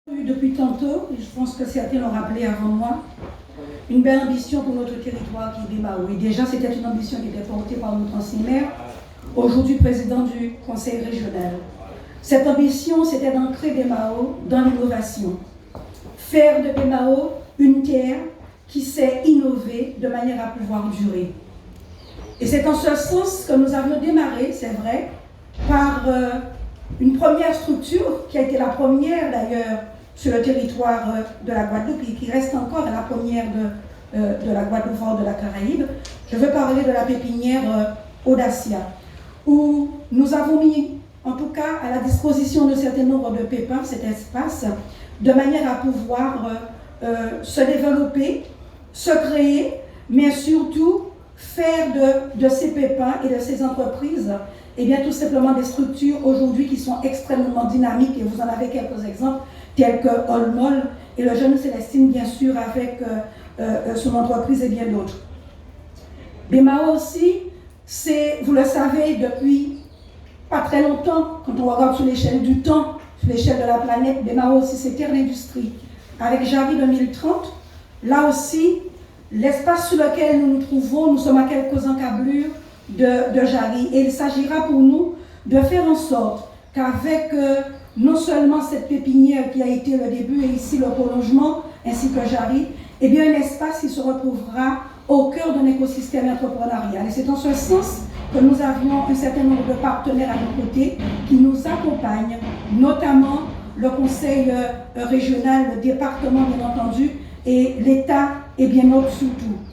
Depuis tantôt, et je pense que certains l'ont rappelé avant moi, une belle ambition pour notre territoire qui est Bémao. Et déjà, c'était une ambition qui était portée par notre ancien maire, aujourd'hui président du conseil régional. Cette ambition, c'était d'ancrer Bémao dans l'innovation. Faire de Bémao une terre qui sait innover de manière à pouvoir durer. Et c'est en ce sens que nous avions démarré, c'est vrai, par une première structure qui a été la première d'ailleurs sur le territoire de la Guadeloupe et qui reste encore la première de la Guadeloupe, voire de la Caraïbe. Je veux parler de la pépinière Audacia, où nous avons mis en tout cas à la disposition de certain nombre de pépins cet espace, de manière à pouvoir se développer, se créer, mais surtout faire de ces pépins et de ces entreprises, et bien tout simplement des structures aujourd'hui qui sont extrêmement dynamiques, et vous en avez quelques exemples, tels que Olmol et le jeune Célestine, bien sûr, avec son entreprise et bien d'autres. Bémao aussi, c'est, vous le savez, depuis pas très longtemps, quand on regarde sur l'échelle du temps, sur l'échelle de la planète, Bémao aussi, c'est terre d'industrie. Avec Jarry 2030, là aussi, l'espace sur lequel nous nous trouvons, nous sommes à quelques encablures de Jarry. Et il s'agira pour nous de faire en sorte qu'avec non seulement cette pépinière qui a été le début et ici le prolongement, ainsi que Jarry, eh bien un espace qui se retrouvera au cœur d'un écosystème entrepreneurial. Et c'est en ce sens que nous avions un certain nombre de partenaires à nos côtés qui nous accompagnent, notamment le conseil régional, le département bien entendu, et l'État et bien d'autres surtout.